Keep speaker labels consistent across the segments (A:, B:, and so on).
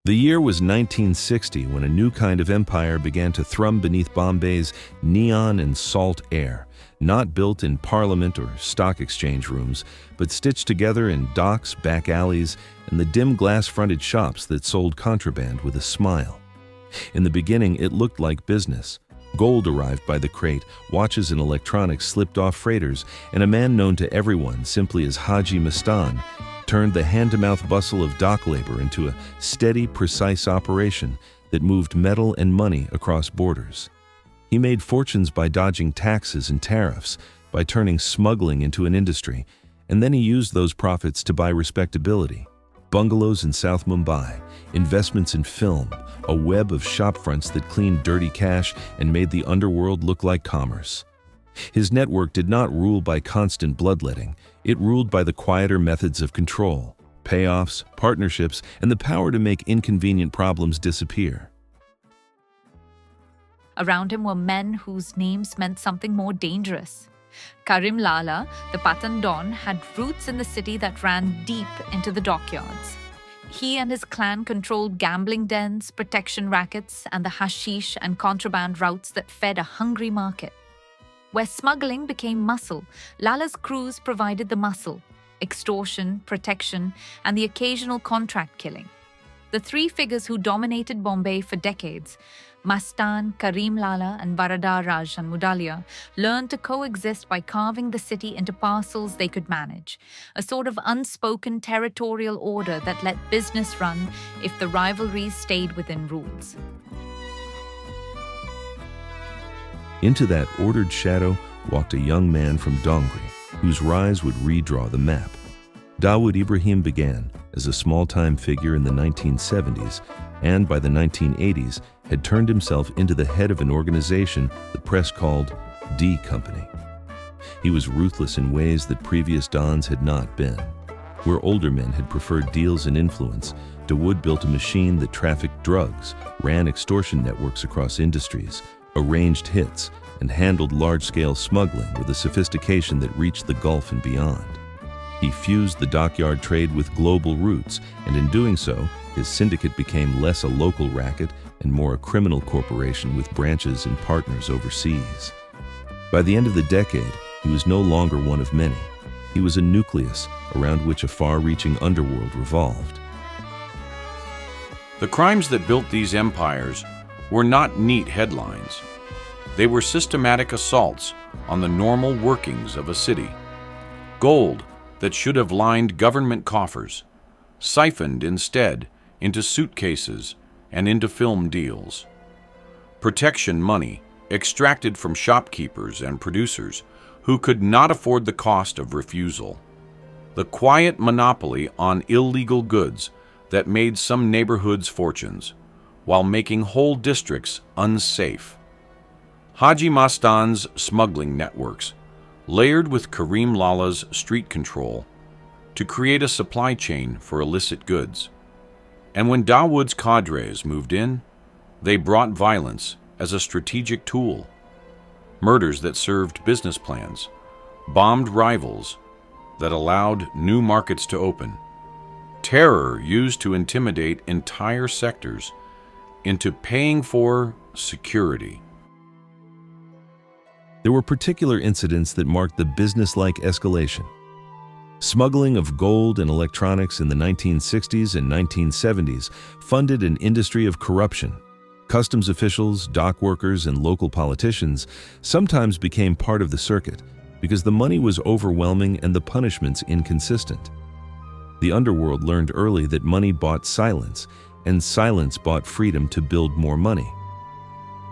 A: The year was 1960 when a new kind of empire began to thrum beneath Bombay's neon and salt air, not built in parliament or stock exchange rooms, but stitched together in docks, back alleys, and the dim glass-fronted shops that sold contraband with a smile. In the beginning, it looked like business. Gold arrived by the crate, watches and electronics slipped off freighters, and a man known to everyone simply as Haji Mastan turned the hand-to-mouth bustle of dock labor into a steady, precise operation that moved metal and money across borders. He made fortunes by dodging taxes and tariffs, by turning smuggling into an industry, and then he used those profits to buy respectability. Bungalows in South Mumbai, investments in film, a web of shopfronts that cleaned dirty cash and made the underworld look like commerce. His network did not rule by constant bloodletting. It ruled by the quieter methods of control, payoffs, partnerships, and the power to make inconvenient problems disappear.
B: Around him were men whose names meant something more dangerous. Karim Lala, the Pathan Don, had roots in the city that ran deep into the dockyards. He and his clan controlled gambling dens, protection rackets, and the hashish and contraband routes that fed a hungry market. Where smuggling became muscle, Lala's crews provided the muscle: extortion, protection, and the occasional contract killing. The three figures who dominated Bombay for decades, Mastan, Karim Lala, and Baradar Raj and Mudalia, learned to coexist by carving the city into parcels they could manage, a sort of unspoken territorial order that let business run if the rivalries stayed within rules.
A: Into that ordered shadow walked a young man from Dongri, whose rise would redraw the map. Dawood Ibrahim began as a small-time figure in the 1970s, and by the 1980s had turned himself into the head of an organization the press called D Company. He was ruthless in ways that previous dons had not been. Where older men had preferred deals and influence, Dawood built a machine that trafficked drugs, ran extortion networks across industries, arranged hits, and handled large-scale smuggling with a sophistication that reached the Gulf and beyond. He fused the dockyard trade with global roots, and in doing so, his syndicate became less a local racket and more a criminal corporation with branches and partners overseas. By the end of the decade, he was no longer one of many. He was a nucleus around which a far-reaching underworld revolved.
C: The crimes that built these empires were not neat headlines. They were systematic assaults on the normal workings of a city. Gold that should have lined government coffers, siphoned instead into suitcases and into film deals. Protection money extracted from shopkeepers and producers who could not afford the cost of refusal. The quiet monopoly on illegal goods that made some neighborhoods fortunes, while making whole districts unsafe. Haji Mastan's smuggling networks, layered with Karim Lala's street control, to create a supply chain for illicit goods. And when Dawood's cadres moved in, they brought violence as a strategic tool. Murders that served business plans, bombed rivals that allowed new markets to open, terror used to intimidate entire sectors into paying for security.
A: There were particular incidents that marked the business-like escalation. Smuggling of gold and electronics in the 1960s and 1970s funded an industry of corruption. Customs officials, dock workers, and local politicians sometimes became part of the circuit because the money was overwhelming and the punishments inconsistent. The underworld learned early that money bought silence, and silence bought freedom to build more money.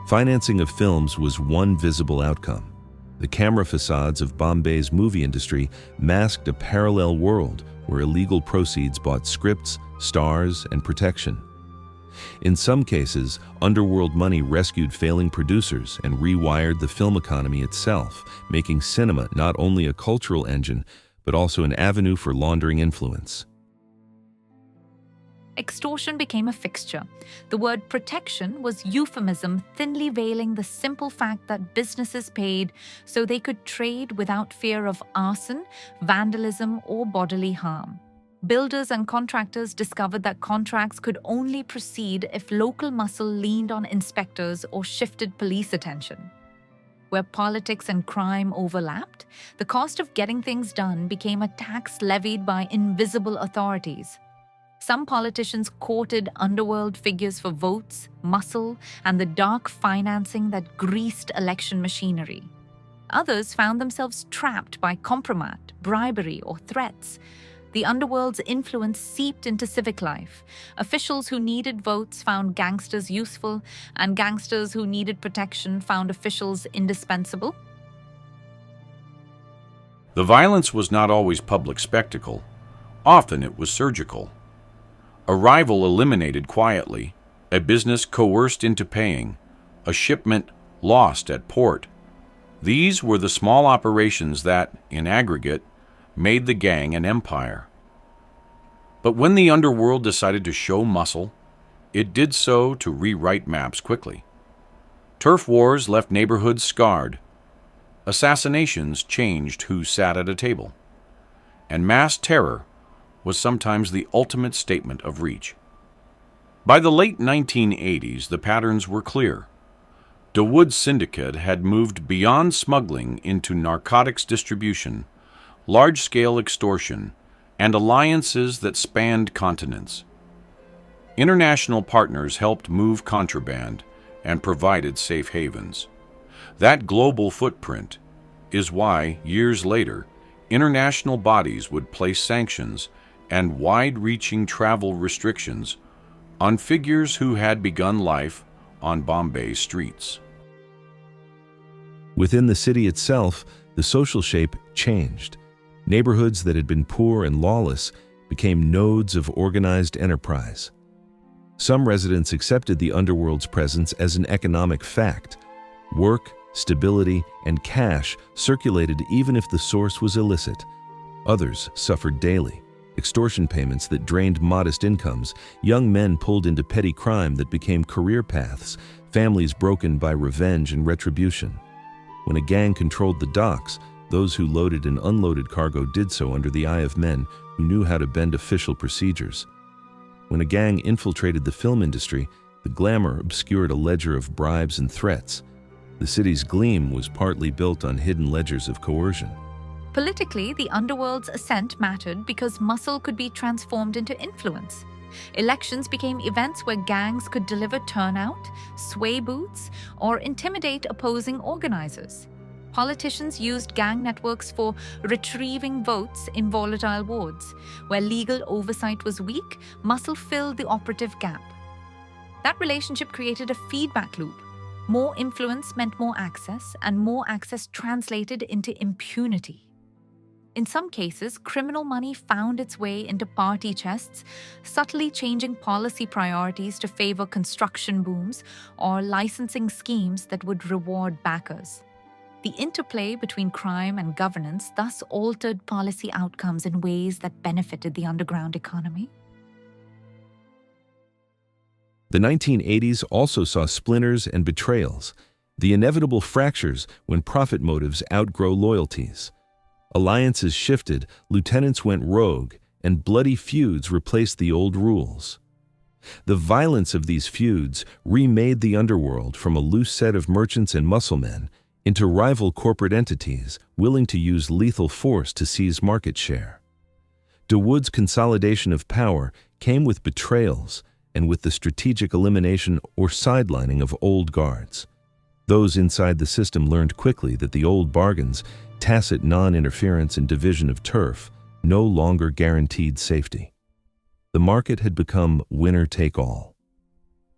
A: Financing of films was one visible outcome. The camera facades of Bombay's movie industry masked a parallel world where illegal proceeds bought scripts, stars, and protection. In some cases, underworld money rescued failing producers and rewired the film economy itself, making cinema not only a cultural engine, but also an avenue for laundering influence.
B: Extortion became a fixture. The word protection was euphemism thinly veiling the simple fact that businesses paid so they could trade without fear of arson, vandalism, or bodily harm. Builders and contractors discovered that contracts could only proceed if local muscle leaned on inspectors or shifted police attention. Where politics and crime overlapped, the cost of getting things done became a tax levied by invisible authorities. Some politicians courted underworld figures for votes, muscle, and the dark financing that greased election machinery. Others found themselves trapped by compromat, bribery, or threats. The underworld's influence seeped into civic life. Officials who needed votes found gangsters useful, and gangsters who needed protection found officials indispensable.
C: The violence was not always public spectacle. Often it was surgical. A rival eliminated quietly, a business coerced into paying, a shipment lost at port. These were the small operations that, in aggregate, made the gang an empire. But when the underworld decided to show muscle, it did so to rewrite maps quickly. Turf wars left neighborhoods scarred. Assassinations changed who sat at a table. And mass terror was sometimes the ultimate statement of reach. By the late 1980s, the patterns were clear. Dawood's syndicate had moved beyond smuggling into narcotics distribution, large-scale extortion, and alliances that spanned continents. International partners helped move contraband and provided safe havens. That global footprint is why, years later, international bodies would place sanctions and wide-reaching travel restrictions on figures who had begun life on Bombay streets.
A: Within the city itself, the social shape changed. Neighborhoods that had been poor and lawless became nodes of organized enterprise. Some residents accepted the underworld's presence as an economic fact. Work, stability, and cash circulated even if the source was illicit. Others suffered daily. Extortion payments that drained modest incomes, young men pulled into petty crime that became career paths, families broken by revenge and retribution. When a gang controlled the docks, those who loaded and unloaded cargo did so under the eye of men who knew how to bend official procedures. When a gang infiltrated the film industry, the glamour obscured a ledger of bribes and threats. The city's gleam was partly built on hidden ledgers of coercion.
B: Politically, the underworld's ascent mattered because muscle could be transformed into influence. Elections became events where gangs could deliver turnout, sway booths, or intimidate opposing organizers. Politicians used gang networks for retrieving votes in volatile wards. Where legal oversight was weak, muscle filled the operative gap. That relationship created a feedback loop. More influence meant more access, and more access translated into impunity. In some cases, criminal money found its way into party chests, subtly changing policy priorities to favor construction booms or licensing schemes that would reward backers. The interplay between crime and governance thus altered policy outcomes in ways that benefited the underground economy.
A: The 1980s also saw splinters and betrayals, the inevitable fractures when profit motives outgrow loyalties. Alliances shifted, lieutenants went rogue, and bloody feuds replaced the old rules. The violence of these feuds remade the underworld from a loose set of merchants and musclemen into rival corporate entities willing to use lethal force to seize market share. Dawood's consolidation of power came with betrayals and with the strategic elimination or sidelining of old guards. Those inside the system learned quickly that the old bargains, tacit non-interference and division of turf, no longer guaranteed safety. The market had become winner-take-all.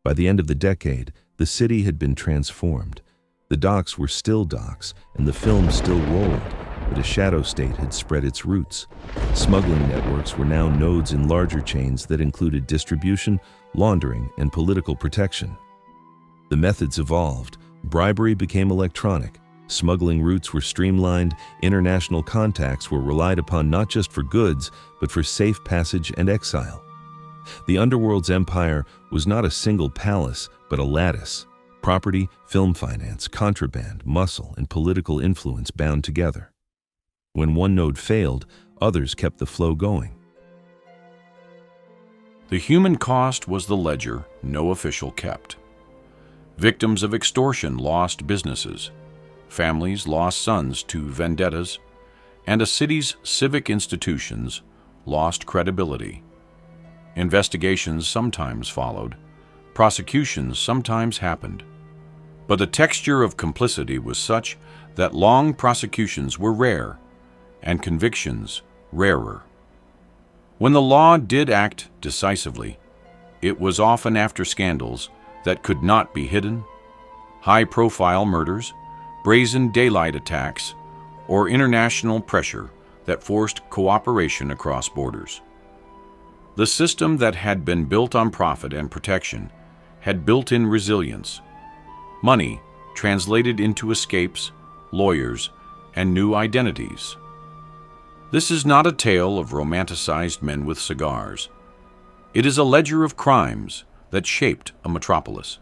A: By the end of the decade, the city had been transformed. The docks were still docks, and the film still rolled, but a shadow state had spread its roots. Smuggling networks were now nodes in larger chains that included distribution, laundering, and political protection. The methods evolved. Bribery became electronic. Smuggling routes were streamlined. International contacts were relied upon not just for goods, but for safe passage and exile. The underworld's empire was not a single palace, but a lattice. Property, film finance, contraband, muscle, and political influence bound together. When one node failed, others kept the flow going.
C: The human cost was the ledger no official kept. Victims of extortion lost businesses, families lost sons to vendettas, and a city's civic institutions lost credibility. Investigations sometimes followed, prosecutions sometimes happened, but the texture of complicity was such that long prosecutions were rare and convictions rarer. When the law did act decisively, it was often after scandals that could not be hidden, high-profile murders, brazen daylight attacks, or international pressure that forced cooperation across borders. The system that had been built on profit and protection had built-in resilience. Money translated into escapes, lawyers, and new identities. This is not a tale of romanticized men with cigars. It is a ledger of crimes that shaped a metropolis.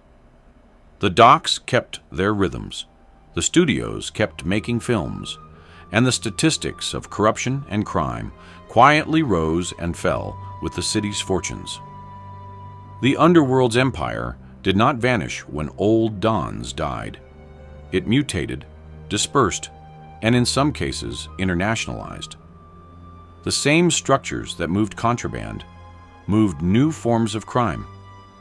C: The docks kept their rhythms, the studios kept making films, and the statistics of corruption and crime quietly rose and fell with the city's fortunes. The Underworld's empire did not vanish when old dons died. It mutated, dispersed, and in some cases internationalized. The same structures that moved contraband moved new forms of crime,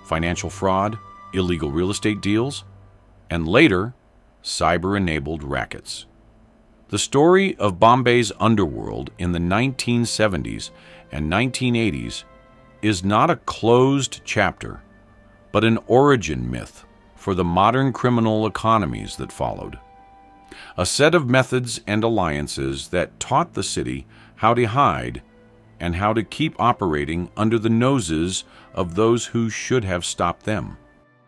C: financial fraud, illegal real estate deals, and later, cyber-enabled rackets. The story of Bombay's underworld in the 1970s and 1980s is not a closed chapter, but an origin myth for the modern criminal economies that followed. A set of methods and alliances that taught the city how to hide and how to keep operating under the noses of those who should have stopped them.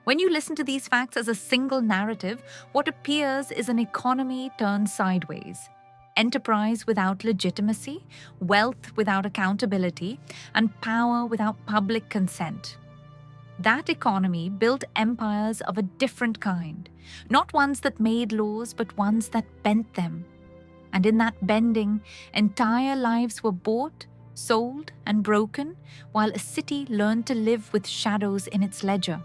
B: When you listen to these facts as a single narrative, what appears is an economy turned sideways. Enterprise without legitimacy, wealth without accountability, and power without public consent. That economy built empires of a different kind, not ones that made laws, but ones that bent them. And in that bending, entire lives were bought, sold, and broken, while a city learned to live with shadows in its ledger.